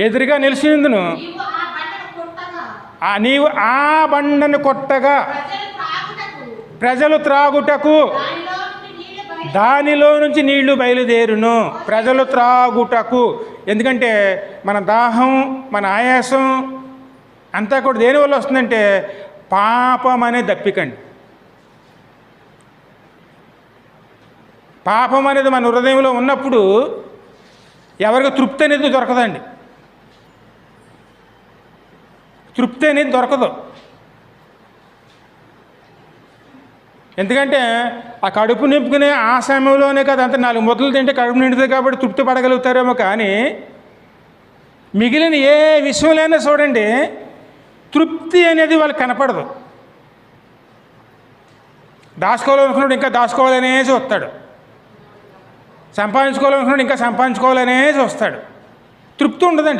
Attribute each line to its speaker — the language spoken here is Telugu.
Speaker 1: ఎదురుగా నిలిచిందును, నీవు ఆ బండను కొట్టగా ప్రజలు త్రాగుటకు దానిలో నుంచి నీళ్లు బయలుదేరును. ప్రజలు త్రాగుటకు. ఎందుకంటే మన దాహం, మన ఆయాసం అంతా కూడా దేనివల్ల వస్తుందంటే పాపం అనే దప్పికండి. పాపం అనేది మన హృదయంలో ఉన్నప్పుడు ఎవరికి తృప్తి అనేది దొరకదండి. తృప్తి అనేది దొరకదు. ఎందుకంటే ఆ కడుపు నింపుకునే ఆ సమయంలోనే కదా, అంత 4 ముద్దలు తింటే కడుపు నిండుతుంది కాబట్టి తృప్తి పడగలుగుతారేమో, కానీ మిగిలిన ఏ విషయంలోనైనా చూడండి తృప్తి అనేది వాళ్ళకి కనపడదు. దాచుకోవాలనుకున్నాడు ఇంకా దాచుకోవాలనే చూస్తాడు, సంపాదించుకోవాలనుకున్నాడు ఇంకా సంపాదించుకోవాలనే చూస్తాడు. తృప్తి ఉండదండి.